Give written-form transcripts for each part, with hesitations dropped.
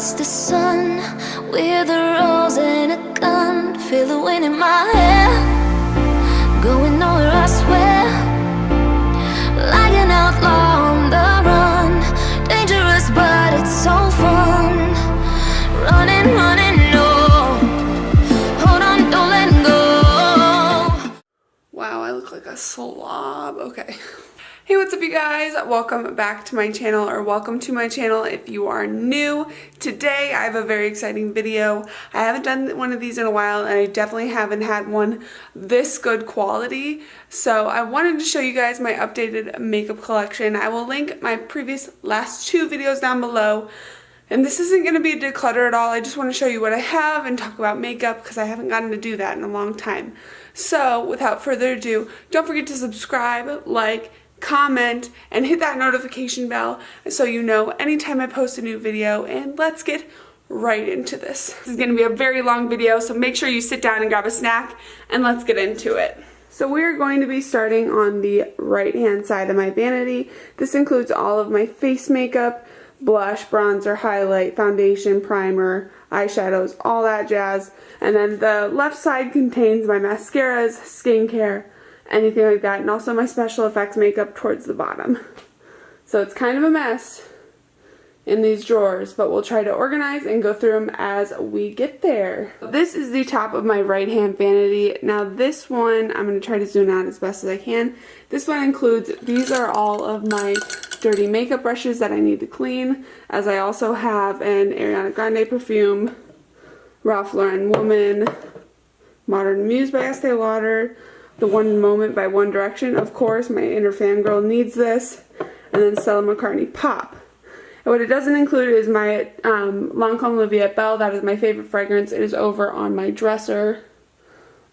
against the sun. We're the rose and a gun. Feel the wind in my hair, going nowhere, I swear. Like an outlaw on the run. Dangerous, but it's so fun. Running, running, no. Hold on, don't let go. Wow, I look like a slob. Okay. Hey, what's up you guys? Welcome back to my channel, or welcome to my channel if you are new. Today I have a very exciting video. I haven't done one of these in a while, and I definitely haven't had one this good quality. So I wanted to show you guys my updated makeup collection. I will link my previous last two videos down below. And this isn't going to be a declutter at all. I just want to show you what I have and talk about makeup because I haven't gotten to do that in a long time. So without further ado, don't forget to subscribe, like, comment, and hit that notification bell so you know anytime I post a new video. And let's get right into this. This is going to be a very long video, so make sure you sit down and grab a snack and let's get into it. So we're going to be starting on the right hand side of my vanity. This includes all of my face makeup, blush, bronzer, highlight, foundation, primer, eyeshadows, all that jazz. And then the left side contains my mascaras, skincare, anything like that, and also my special effects makeup towards the bottom. So it's kind of a mess in these drawers, but we'll try to organize and go through them as we get there. This is the top of my right hand vanity. Now this one, I'm going to try to zoom out as best as I can. This one includes, these are all of my dirty makeup brushes that I need to clean, as I also have an Ariana Grande perfume, Ralph Lauren Woman, Modern Muse by Estee Lauder, The One Moment by One Direction, of course, my inner fangirl needs this, and then Stella McCartney Pop. And what it doesn't include is my Lancome La Vie Belle. That is my favorite fragrance. It is over on my dresser,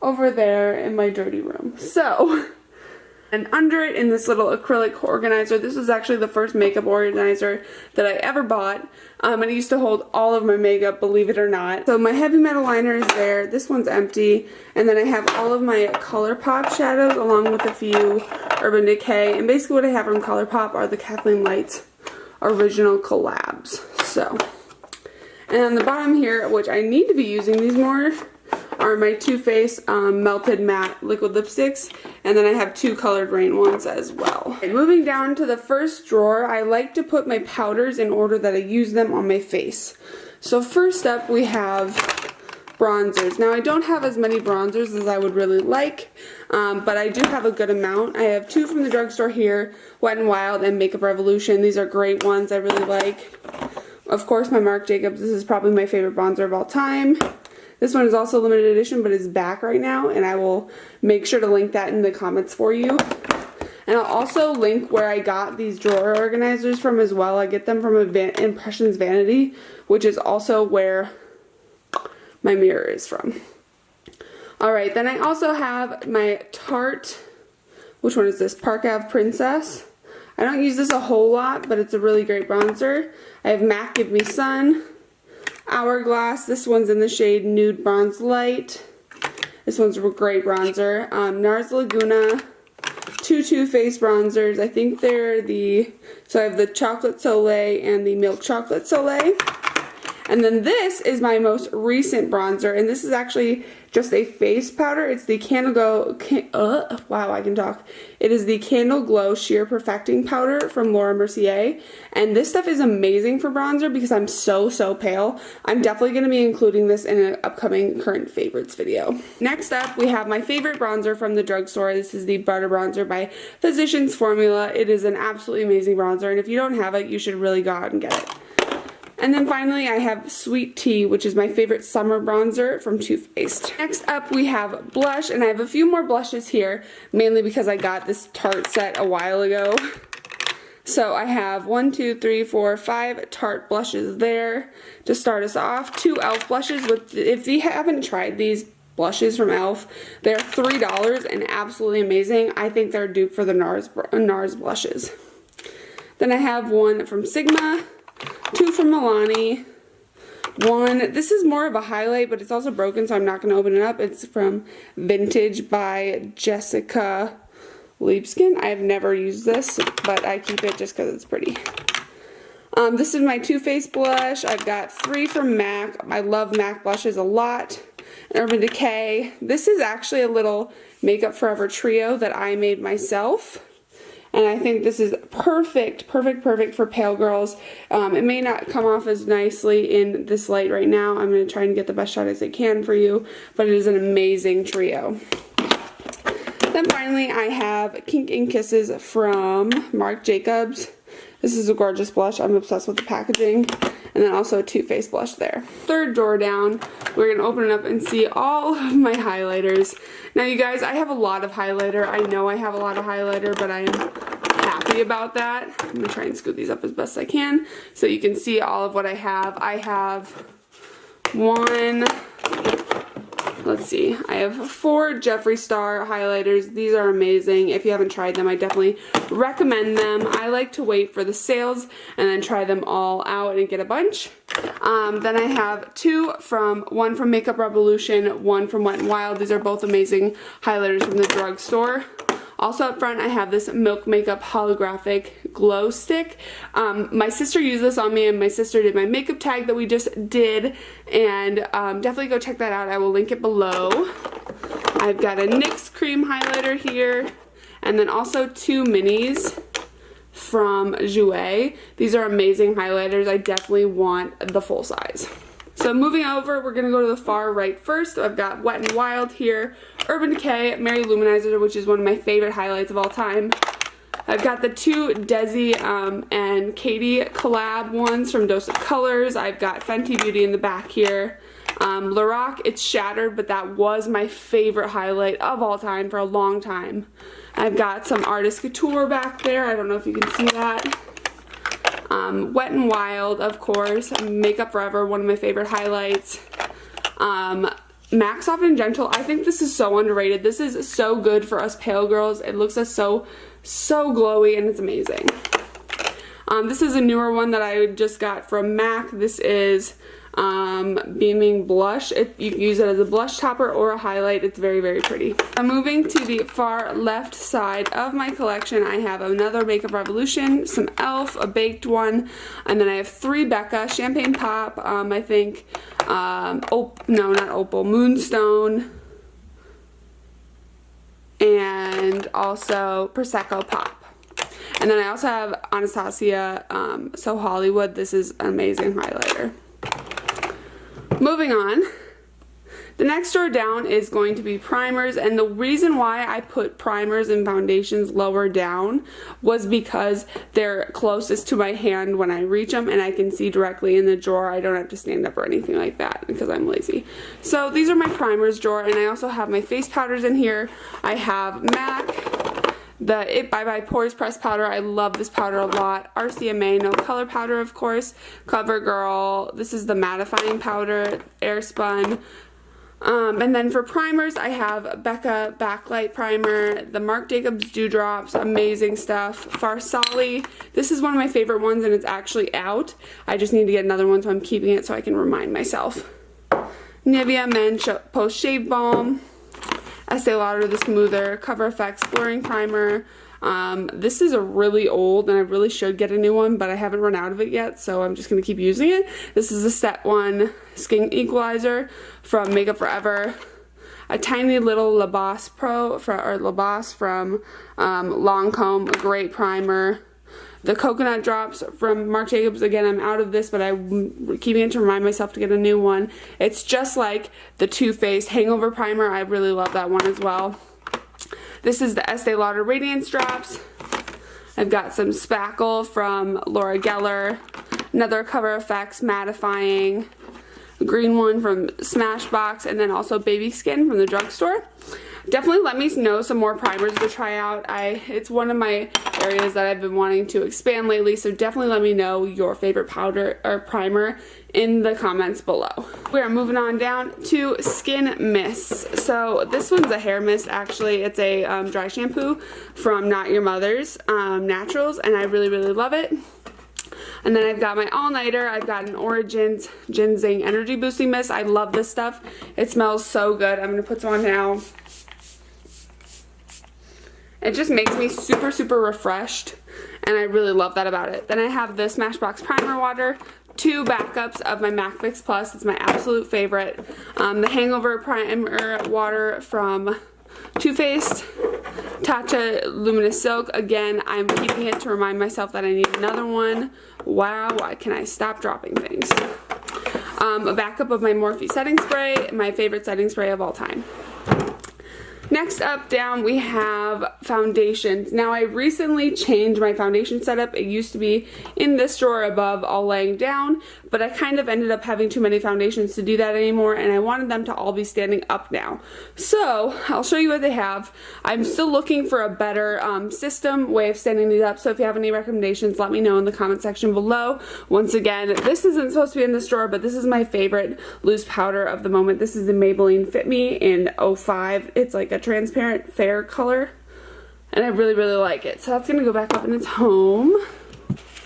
over there in my dirty room. So, and under it in this little acrylic organizer, this was actually the first makeup organizer that I ever bought. And it used to hold all of my makeup, believe it or not. So my heavy metal liner is there. This one's empty. And then I have all of my ColourPop shadows along with a few Urban Decay. And basically what I have from ColourPop are the Kathleen Lights original collabs. So, and on the bottom here, which I need to be using these more, are my Too Faced Melted Matte Liquid Lipsticks, and then I have two Colored Rain ones as well. Okay, moving down to the first drawer, I like to put my powders in order that I use them on my face. So first up we have bronzers. Now I don't have as many bronzers as I would really like, but I do have a good amount. I have two from the drugstore here, Wet n Wild and Makeup Revolution. These are great ones I really like. Of course my Marc Jacobs, this is probably my favorite bronzer of all time. This one is also limited edition, but is back right now, and I will make sure to link that in the comments for you. And I'll also link where I got these drawer organizers from as well. I get them from Impressions Vanity, which is also where my mirror is from. Alright, then I also have my Tarte, which one is this? Park Ave Princess. I don't use this a whole lot, but it's a really great bronzer. I have MAC Give Me Sun, Hourglass. This one's in the shade Nude Bronze Light. This one's a great bronzer. NARS Laguna, two Too Faced bronzers. I think they're so I have the Chocolate Soleil and the Milk Chocolate Soleil. And then this is my most recent bronzer, and this is actually just a face powder. It's the It is the Candle Glow Sheer Perfecting Powder from Laura Mercier. And this stuff is amazing for bronzer because I'm so pale. I'm definitely going to be including this in an upcoming current favorites video. Next up, we have my favorite bronzer from the drugstore. This is the Butter Bronzer by Physicians Formula. It is an absolutely amazing bronzer, and if you don't have it, you should really go out and get it. And then finally I have Sweet Tea, which is my favorite summer bronzer from Too Faced. Next up we have blush, and I have a few more blushes here, mainly because I got this Tarte set a while ago. So I have 5 Tarte blushes there to start us off. 2 e.l.f. blushes. If you haven't tried these blushes from e.l.f., they're $3 and absolutely amazing. I think they're a dupe for the NARS blushes. Then I have one from Sigma, 2 from Milani, this is more of a highlight, but it's also broken, so I'm not going to open it up. It's from Vintage by Jessica Liebskin. I have never used this, but I keep it just because it's pretty. This is my Too Faced blush. I've got 3 from MAC. I love MAC blushes a lot. Urban Decay. This is actually a little Makeup Forever trio that I made myself. And I think this is perfect for pale girls. It may not come off as nicely in this light right now. I'm going to try and get the best shot as I can for you. But it is an amazing trio. Then finally I have Kink Ink Kisses from Marc Jacobs. This is a gorgeous blush. I'm obsessed with the packaging. And then also a Too Faced blush there. Third drawer down, we're going to open it up and see all of my highlighters. Now you guys, I have a lot of highlighter. I know I have a lot of highlighter, but I am happy about that. I'm going to try and scoot these up as best I can so you can see all of what I have. I have I have 4 Jeffree Star highlighters. These are amazing. If you haven't tried them, I definitely recommend them. I like to wait for the sales and then try them all out and get a bunch. Then I have 1 from Makeup Revolution, 1 from Wet n Wild. These are both amazing highlighters from the drugstore. Also up front, I have this Milk Makeup Holographic Glow Stick. My sister used this on me, and my sister did my makeup tag that we just did, and definitely go check that out. I will link it below. I've got a NYX cream highlighter here, and then also 2 minis from Jouer. These are amazing highlighters. I definitely want the full size. So moving over, we're going to go to the far right first. I've got Wet n Wild here, Urban Decay, Mary Luminizer, which is one of my favorite highlights of all time. I've got the 2 Desi and Katie collab ones from Dose of Colors. I've got Fenty Beauty in the back here. Lorac, it's Shattered, but that was my favorite highlight of all time for a long time. I've got some Artist Couture back there. I don't know if you can see that. Wet n Wild, of course. Makeup Forever, one of my favorite highlights. MAC Soft and Gentle. I think this is so underrated. This is so good for us pale girls. It looks so glowy, and it's amazing. This is a newer one that I just got from MAC. This is Beaming Blush. You can use it as a blush topper or a highlight. It's very pretty. I'm moving to the far left side of my collection. I have another Makeup Revolution, some e.l.f., a baked one, and then I have 3 Becca, Champagne Pop, I think, no, not Opal, Moonstone, and also Prosecco Pop. And then I also have Anastasia So Hollywood. This is an amazing highlighter. Moving on, the next drawer down is going to be primers, and the reason why I put primers and foundations lower down was because they're closest to my hand when I reach them, and I can see directly in the drawer. I don't have to stand up or anything like that because I'm lazy. So these are my primers drawer, and I also have my face powders in here. I have MAC, the It Bye Bye Pores Pressed Powder. I love this powder a lot. RCMA No Color Powder, of course. CoverGirl. This is the mattifying powder. Airspun. And then for primers, I have Becca Backlight Primer, the Marc Jacobs Dewdrops, amazing stuff. Farsali, this is one of my favorite ones, and it's actually out. I just need to get another one, so I'm keeping it so I can remind myself. Nivea Men Post Shave Balm, Estee Lauder The Smoother, Cover FX Blurring Primer. This is a really old, and I really should get a new one, but I haven't run out of it yet, so I'm just going to keep using it. This is the Step 1 Skin Equalizer from Makeup Forever. A tiny little La Bosse from Lancome, a great primer. The Coconut Drops from Marc Jacobs. Again, I'm out of this, but I'm keeping it to remind myself to get a new one. It's just like the Too Faced Hangover Primer. I really love that one as well. This is the Estee Lauder Radiance Drops. I've got some Spackle from Laura Geller. Another Cover FX Mattifying. A green one from Smashbox. And then also Baby Skin from the drugstore. Definitely let me know some more primers to try out. It's one of my areas that I've been wanting to expand lately, so definitely let me know your favorite powder or primer in the comments below. We are moving on down to skin mists. So this one's a hair mist, actually. It's a dry shampoo from Not Your Mother's Naturals, and I really love it. And then I've got my all-nighter. I've got an Origins Ginseng Energy Boosting Mist. I love this stuff. It smells so good. I'm going to put some on now. It just makes me super refreshed, and I really love that about it. Then I have the Smashbox Primer Water, 2 backups of my MAC Fix Plus. It's my absolute favorite. The Hangover Primer Water from Too Faced, Tatcha Luminous Silk. Again, I'm keeping it to remind myself that I need another one. Wow, why can I stop dropping things? A backup of my Morphe setting spray, my favorite setting spray of all time. Next up down we have foundations. Now I recently changed my foundation setup. It used to be in this drawer above all laying down, but I kind of ended up having too many foundations to do that anymore, and I wanted them to all be standing up now. So I'll show you what they have. I'm still looking for a better way of standing these up, so if you have any recommendations, let me know in the comment section below. Once again, this isn't supposed to be in this drawer, but this is my favorite loose powder of the moment. This is the Maybelline Fit Me in 05. It's like a transparent fair color, and I really like it. So that's gonna go back up in its home.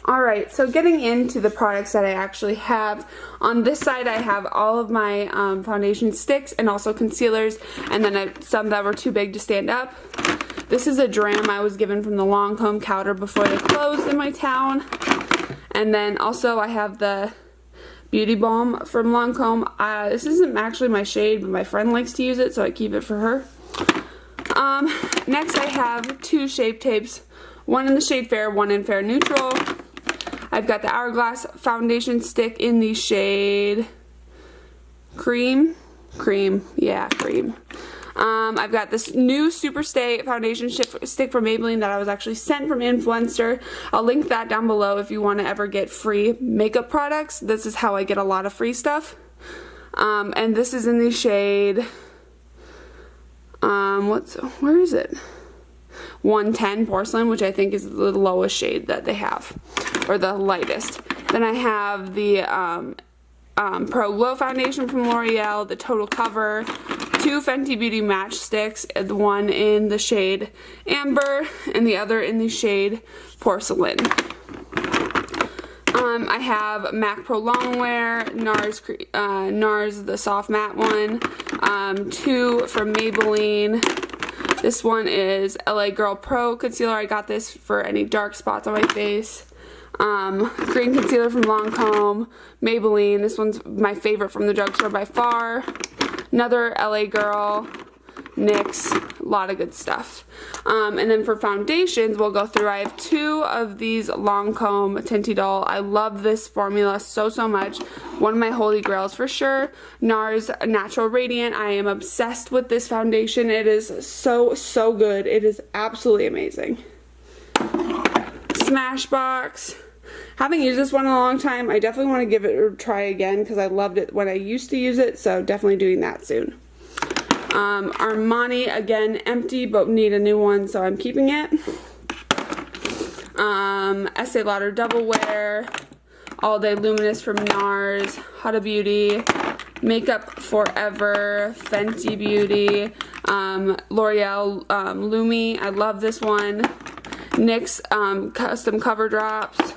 Alright, so getting into the products that I actually have. On this side I have all of my foundation sticks and also concealers, and then some that were too big to stand up. This is a dram I was given from the Lancome counter before they closed in my town. And then also I have the Beauty Balm from Lancome. This isn't actually my shade, but my friend likes to use it, so I keep it for her. Next I have 2 Shape Tapes, one in the shade Fair, one in Fair Neutral. I've got the Hourglass foundation stick in the shade Cream. I've got this new Superstay foundation stick from Maybelline that I was actually sent from Influencer. I'll link that down below if you want to ever get free makeup products. This is how I get a lot of free stuff. And this is in the shade, where is it? 110 Porcelain, which I think is the lowest shade that they have, or the lightest. Then I have the Pro Glow foundation from L'Oreal, the Total Cover, 2 Fenty Beauty match sticks, the one in the shade Amber and the other in the shade Porcelain. I have MAC Pro Longwear, NARS the soft matte one, 2 from Maybelline. This one is LA Girl Pro Concealer. I got this for any dark spots on my face. Green concealer from Lancome, Maybelline. This one's my favorite from the drugstore by far. Another LA Girl, NYX, a lot of good stuff. And then for foundations, we'll go through. I have 2 of these Lancome Tintidol. I love this formula so much. One of my holy grails for sure. NARS Natural Radiant. I am obsessed with this foundation. It is so good. It is absolutely amazing. Smashbox. Haven't used this one in a long time. I definitely want to give it a try again because I loved it when I used to use it, so definitely doing that soon. Armani, again, empty, but need a new one, so I'm keeping it. Estee Lauder Double Wear, All Day Luminous from NARS, Huda Beauty, Makeup Forever, Fenty Beauty, L'Oreal Lumi, I love this one. NYX Custom Cover Drops.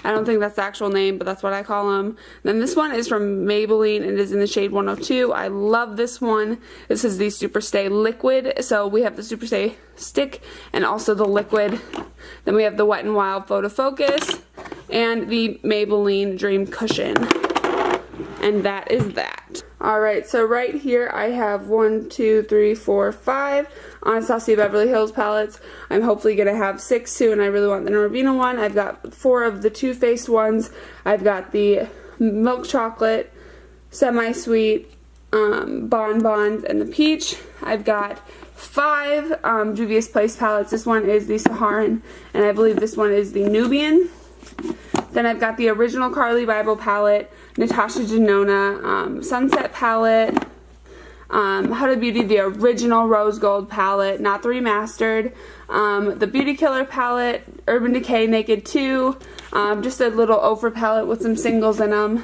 I don't think that's the actual name, but that's what I call them. Then this one is from Maybelline and it is in the shade 102. I love this one. This is the Superstay Liquid. So we have the Superstay stick and also the liquid. Then we have the Wet n Wild Photo Focus and the Maybelline Dream Cushion. And that is that. Alright, so right here I have 5 Anastasia Beverly Hills palettes. I'm hopefully going to have 6 soon, and I really want the Norvina one. I've got 4 of the Too Faced ones. I've got the Milk Chocolate, Semi-Sweet, Bonbons, and the Peach. I've got 5 Juvia's Place palettes. This one is the Saharan, and I believe this one is the Nubian. Then I've got the original Carly Bible palette, Natasha Denona Sunset palette, Huda Beauty, the original Rose Gold palette, not the remastered, the Beauty Killer palette, Urban Decay Naked 2, just a little Ofra palette with some singles in them,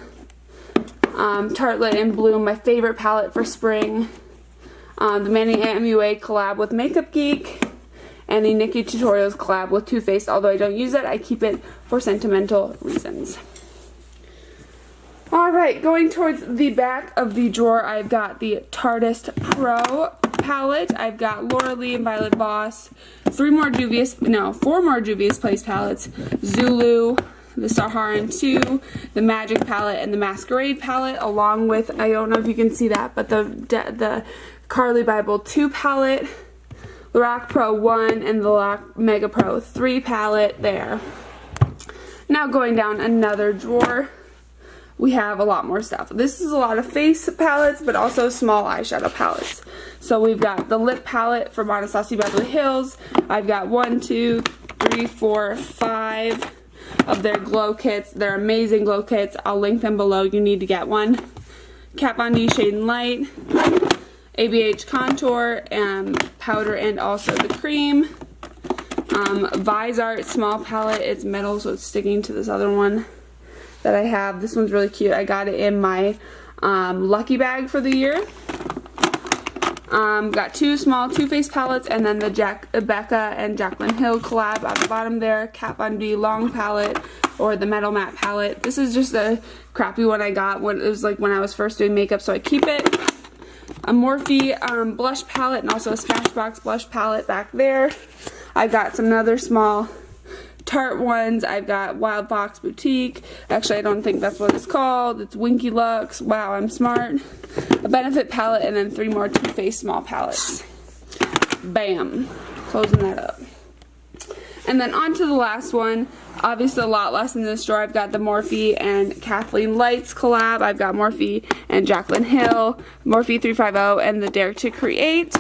Tartelette in Bloom, my favorite palette for spring, the Manny MUA collab with Makeup Geek, and the Nikki Tutorials collab with Too Faced. Although I don't use it, I keep it for sentimental reasons. Alright, going towards the back of the drawer, I've got the Tartist Pro palette. I've got Laura Lee and Violet Voss. 4 more Juvia's Place palettes. Zulu, the Saharan 2, the Magic palette, and the Masquerade palette, along with, I don't know if you can see that, but the Carly Bible 2 palette, Lorac Pro 1, and the Lorac Mega Pro 3 palette there. Now going down another drawer, we have a lot more stuff. This is a lot of face palettes, but also small eyeshadow palettes. So we've got the lip palette from Anastasia Beverly Hills. I've got 1, 2, 3, 4, 5 of their glow kits. They're amazing glow kits. I'll link them below. You need to get one. Kat Von D Shade and Light, ABH Contour, powder, and also the cream. Visart small palette. It's metal, so it's sticking to this other one that I have. This one's really cute. I got it in my lucky bag for the year. Got 2 small Too Faced palettes, and then the Becca and Jaclyn Hill collab at the bottom there. Kat Von D long palette, or the metal matte palette. This is just a crappy one I got when it was like when I was first doing makeup, so I keep it. A Morphe blush palette, and also a Smashbox blush palette back there. I've got some other small Tarte ones. I've got Wild Fox Boutique. Actually, I don't think that's what it's called. It's Winky Lux. Wow, I'm smart. A Benefit palette, and then 3 more Too Faced small palettes. Bam. Closing that up. And then on to the last one. Obviously a lot less in this drawer. I've got the Morphe and Kathleen Lights collab. I've got Morphe and Jaclyn Hill, Morphe 350, and the Dare to Create,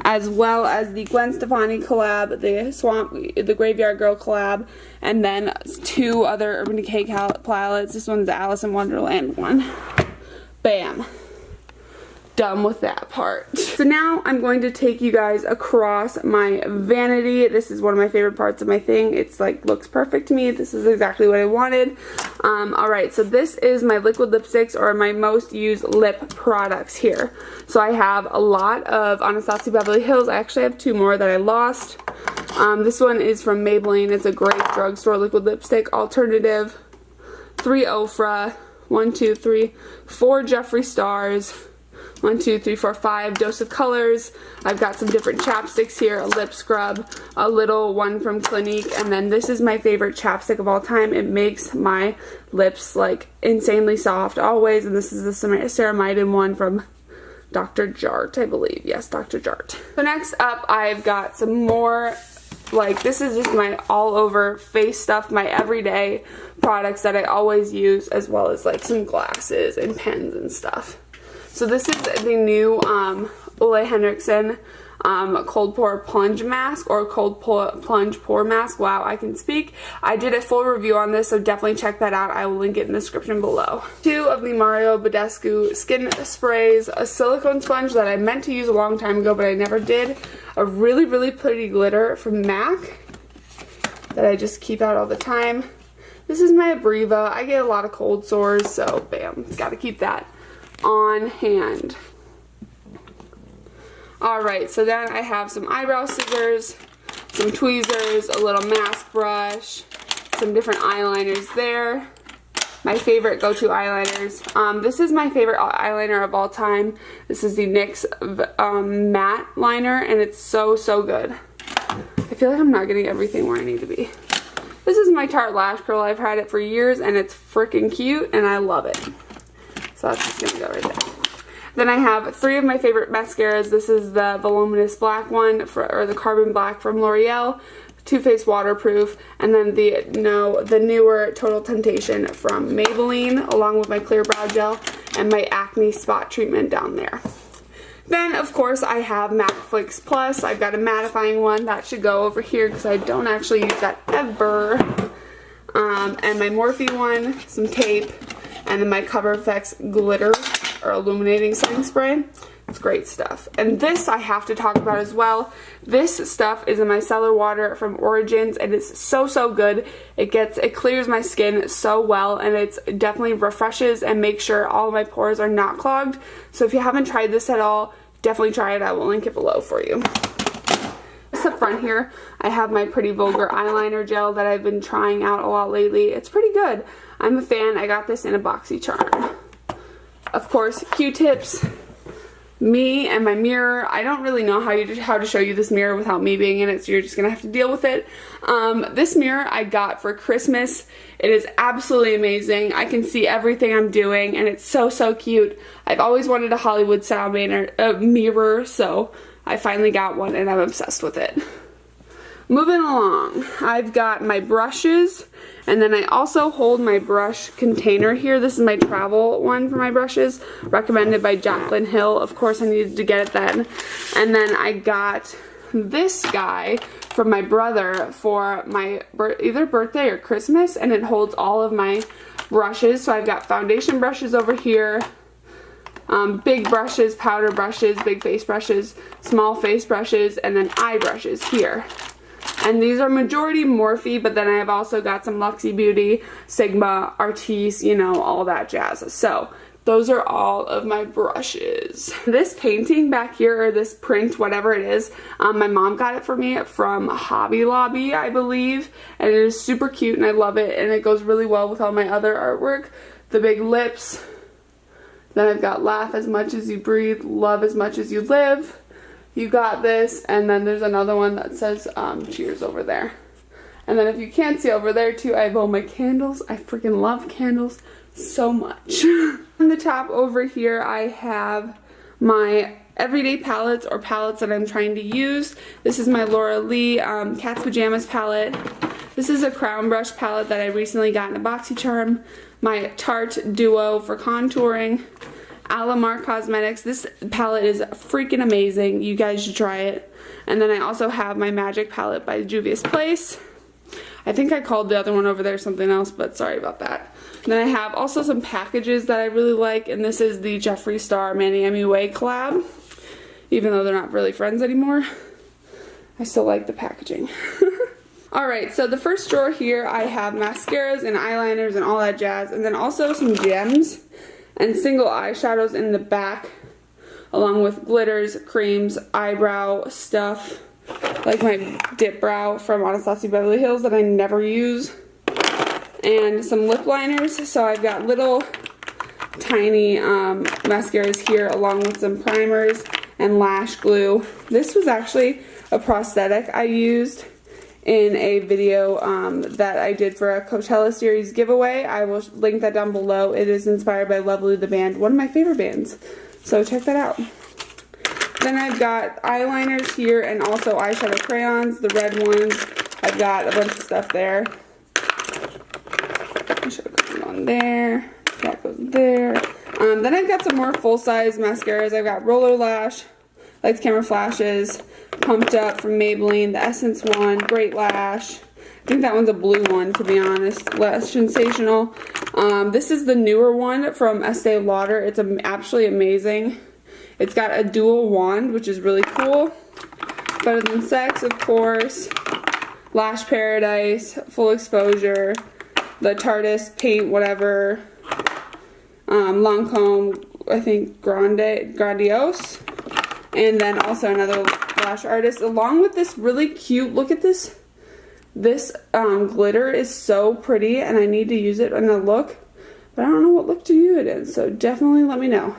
as well as the Gwen Stefani collab, the Graveyard Girl collab, and then 2 other Urban Decay palettes. This one's the Alice in Wonderland one. Bam. Done with that part. So now I'm going to take you guys across my vanity. This is one of my favorite parts of my thing. It's like looks perfect to me. This is exactly what I wanted. Alright, so this is my liquid lipsticks, or my most used lip products here. So I have a lot of Anastasia Beverly Hills. I actually have 2 more that I lost. This one is from Maybelline. It's a great drugstore liquid lipstick alternative. 3 Ofra, 1, 2, 3, 4 Jeffree Stars, 1, 2, 3, 4, 5 Dose of Colors. I've got some different chapsticks here, a lip scrub, a little one from Clinique, and then this is my favorite chapstick of all time. It makes my lips like insanely soft always, and this is the ceramide one from Dr. Jart, I believe. Yes, Dr. Jart. So next up, I've got some more, like, this is just my all over face stuff, my everyday products that I always use, as well as like some glasses and pens and stuff. So this is the new Ole Henriksen Cold Pore Plunge Mask, or Plunge Pore Mask. Wow, I can speak. I did a full review on this, so definitely check that out. I will link it in the description below. 2 of the Mario Badescu skin sprays, a silicone sponge that I meant to use a long time ago, but I never did. A really, really pretty glitter from MAC that I just keep out all the time. This is my Abreva. I get a lot of cold sores, so bam, gotta keep that on hand. Alright, so then I have some eyebrow scissors, some tweezers, a little mask brush, some different eyeliners there. My favorite go-to eyeliners. This is my favorite eyeliner of all time. This is the NYX matte liner, and it's so, so good. I feel like I'm not getting everything where I need to be. This is my Tarte Lash Curl. I've had it for years, and it's freaking cute, and I love it. So that's just going to go right there. Then I have 3 of my favorite mascaras. This is the Voluminous Black one, or the Carbon Black from L'Oreal, Too Faced Waterproof, and then the newer Total Temptation from Maybelline, along with my Clear Brow Gel and my Acne Spot Treatment down there. Then, of course, I have MAC Fix Plus. I've got a mattifying one. That should go over here because I don't actually use that ever. And my Morphe one, some tape, and then my Cover FX glitter or illuminating setting spray. It's great stuff. And this I have to talk about as well. This stuff is a micellar water from Origins, and it's so, so good. It clears my skin so well, and it's definitely refreshes and makes sure all of my pores are not clogged. So if you haven't tried this at all, definitely try it. I will link it below for you. Just up front here, I have my Pretty Vulgar eyeliner gel that I've been trying out a lot lately. It's pretty good. I'm a fan. I got this in a BoxyCharm. Of course, Q-tips, me and my mirror. I don't really know how to show you this mirror without me being in it, so you're just gonna have to deal with it. This mirror I got for Christmas. It is absolutely amazing. I can see everything I'm doing, and it's so cute. I've always wanted a Hollywood style mirror, so I finally got one, and I'm obsessed with it. Moving along, I've got my brushes, and then I also hold my brush container here. This is my travel one for my brushes, recommended by Jaclyn Hill. Of course, I needed to get it then. And then I got this guy from my brother for my either birthday or Christmas, and it holds all of my brushes. So I've got foundation brushes over here, big brushes, powder brushes, big face brushes, small face brushes, and then eye brushes here. And these are majority Morphe, but then I have also got some Luxie Beauty, Sigma, Artis, you know, all that jazz. So those are all of my brushes. This painting back here, or this print, whatever it is, my mom got it for me from Hobby Lobby, I believe. And it is super cute, and I love it. And it goes really well with all my other artwork. The big lips. Then I've got Laugh as much as you breathe, love as much as you live. You got this, and then there's another one that says cheers over there. And then if you can't see over there too, I have all my candles. I freaking love candles so much. On the top over here, I have my everyday palettes, or palettes that I'm trying to use. This is my Laura Lee Cat's Pajamas palette. This is a crown brush palette that I recently got in a BoxyCharm. My Tarte Duo for contouring. Alamar Cosmetics. This palette is freaking amazing. You guys should try it. And then I also have my Magic palette by Juvia's Place. I think I called the other one over there something else, but sorry about that. And then I have also some packages that I really like, and this is the Jeffree Star Manny MUA collab. Even though they're not really friends anymore, I still like the packaging. Alright, so the first drawer here, I have mascaras and eyeliners and all that jazz, and then also some gems and single eyeshadows in the back, along with glitters, creams, eyebrow stuff, like my dip brow from Anastasia Beverly Hills that I never use, and some lip liners. So I've got little tiny mascaras here, along with some primers and lash glue. This was actually a prosthetic I used in a video that I did for a Coachella series giveaway. I will link that down below. It is inspired by Lovely the band, one of my favorite bands. So check that out. Then I've got eyeliners here and also eyeshadow crayons, the red ones. I've got a bunch of stuff there. Eyeshadow crayon on there. That goes there. Then I've got some more full-size mascaras. I've got Roller Lash, Lights Camera Flashes, Pumped Up from Maybelline, the Essence one, Great Lash. I think that one's a blue one, to be honest. Less Sensational. This is the newer one from Estee Lauder. It's absolutely amazing. It's got a dual wand, which is really cool. Better Than Sex, of course. Lash Paradise, Full Exposure, the Tarteist Paint Whatever, Lancome, I think Grandiose. And then also another lash artist, along with this really cute, look at this. This glitter is so pretty, and I need to use it in a look, but I don't know what look to use it in, so definitely let me know.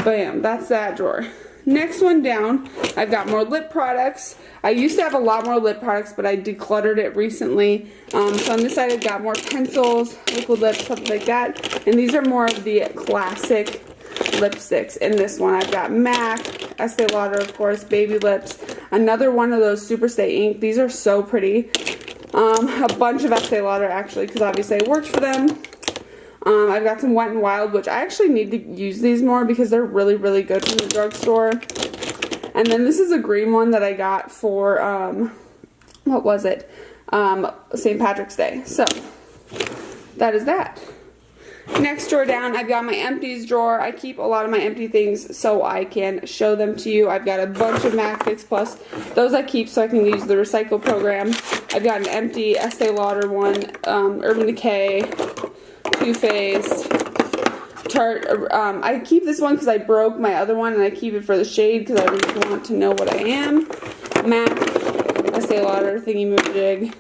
Bam, that's that drawer. Next one down, I've got more lip products. I used to have a lot more lip products, but I decluttered it recently. So on this side, I've got more pencils, liquid lips, stuff like that. And these are more of the classic lipsticks. In this one, I've got MAC, Estee Lauder, of course, Baby Lips, another one of those Superstay ink. These are so pretty. A bunch of Estee Lauder, actually, because obviously I worked for them. I've got some Wet n Wild, which I actually need to use these more because they're really, really good from the drugstore. And then this is a green one that I got for, what was it? St. Patrick's Day. So, that is that. Next drawer down, I've got my empties drawer. I keep a lot of my empty things so I can show them to you. I've got a bunch of MAC Fix Plus. Those I keep so I can use the recycle program. I've got an empty Estee Lauder one, Urban Decay, Too Faced, Tarte. I keep this one because I broke my other one, and I keep it for the shade because I really want to know what I am. MAC, Estee Lauder, Thingy Majig.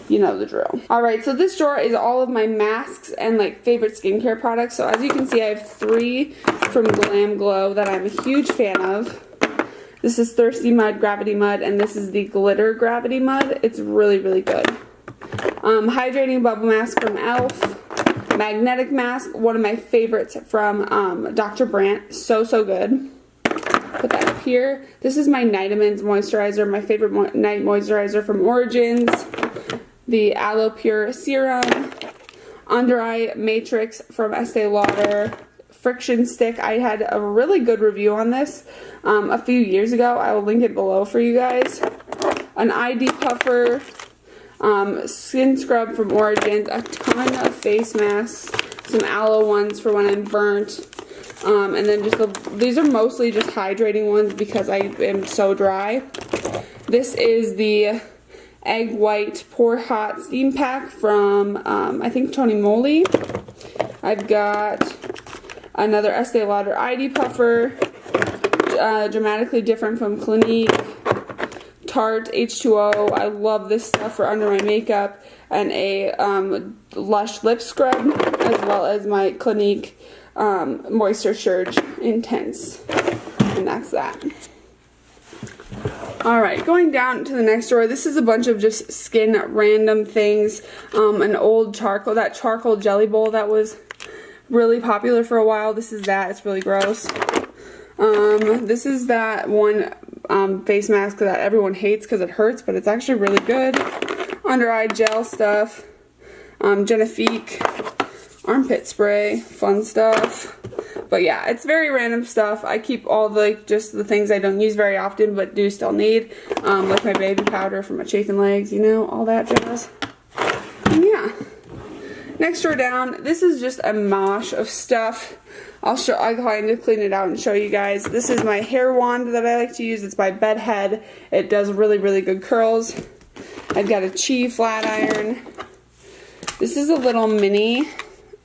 you know the drill. Alright, so this drawer is all of my masks and like favorite skincare products. So as you can see, I have 3 from Glam&Gore that I'm a huge fan of. This is Thirsty Mud Gravity Mud, and this is the Glitter Gravity Mud. It's really, really good. Hydrating Bubble Mask from e.l.f. Magnetic Mask, one of my favorites from Dr. Brandt. So, so good. Put that up here. This is my Nightamins moisturizer, my favorite night moisturizer from Origins. The Aloe Pure Serum. Under Eye Matrix from Estee Lauder. Friction Stick. I had a really good review on this a few years ago. I will link it below for you guys. An ID Puffer. Skin Scrub from Origins. A ton of face masks. Some aloe ones for when I'm burnt. And then these are mostly just hydrating ones because I am so dry. This is the Egg White Pore Hot Steam Pack from, I think, Tony Moly. I've got another Estee Lauder ID Puffer, Dramatically Different from Clinique, Tarte H2O. I love this stuff for under my makeup, and a Lush Lip Scrub, as well as my Clinique Moisture Surge Intense. And that's that. Alright, going down to the next drawer. This is a bunch of just skin random things. An old that charcoal jelly bowl that was really popular for a while. This is that. It's really gross. This is that one face mask that everyone hates because it hurts, but it's actually really good. Under eye gel stuff. Genifique armpit spray. Fun stuff. But yeah, it's very random stuff. I keep all just the things I don't use very often but do still need. Like my baby powder for my chafing legs, you know, all that jazz. And yeah. Next drawer down, this is just a mosh of stuff. I'll kind of clean it out and show you guys. This is my hair wand that I like to use. It's by Bedhead. It does really, really good curls. I've got a Chi flat iron. This is a little mini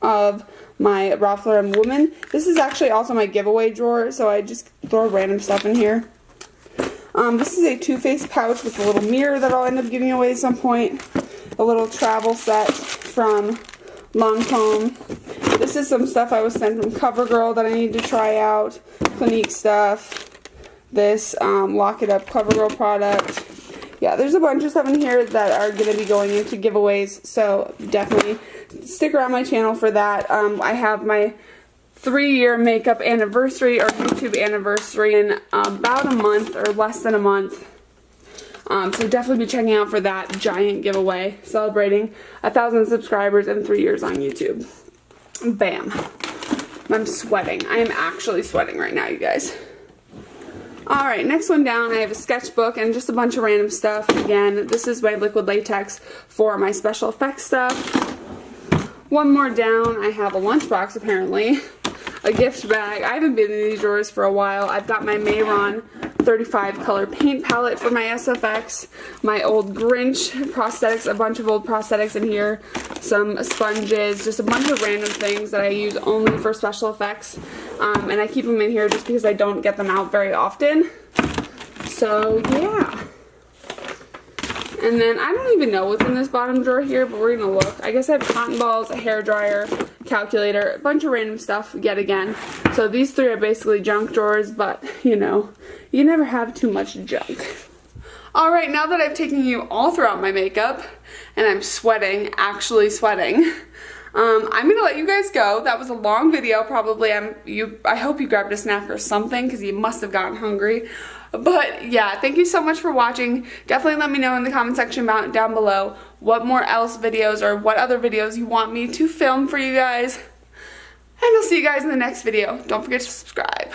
of my Ralph Lauren Woman. This is actually also my giveaway drawer, so I just throw random stuff in here. This is a Too Faced pouch with a little mirror that I'll end up giving away at some point. A little travel set from Lancome. This is some stuff I was sent from CoverGirl that I need to try out. Clinique stuff. This Lock It Up CoverGirl product. Yeah, there's a bunch of stuff in here that are going to be going into giveaways, so definitely stick around my channel for that. I have my 3-year makeup anniversary or YouTube anniversary in about a month or less than a month. So definitely be checking out for that giant giveaway celebrating 1,000 subscribers and 3 years on YouTube. Bam. I'm sweating. I am actually sweating right now, you guys. Alright, next one down, I have a sketchbook and just a bunch of random stuff. Again, this is my liquid latex for my special effects stuff. One more down, I have a lunchbox apparently. A gift bag. I haven't been in these drawers for a while. I've got my Mayron 35 color paint palette for my SFX. My old Grinch prosthetics, a bunch of old prosthetics in here. Some sponges, just a bunch of random things that I use only for special effects. And I keep them in here just because I don't get them out very often. So yeah. And then I don't even know what's in this bottom drawer here, but we're gonna look. I guess I have cotton balls, a hairdryer, calculator, a bunch of random stuff yet again. So these 3 are basically junk drawers, but you know, you never have too much junk. Alright, now that I've taken you all throughout my makeup, and I'm sweating, actually sweating, I'm gonna let you guys go. That was a long video, probably. I hope you grabbed a snack or something, because you must have gotten hungry. But yeah, thank you so much for watching. Definitely let me know in the comment section down below what more else videos or what other videos you want me to film for you guys. And I'll see you guys in the next video. Don't forget to subscribe.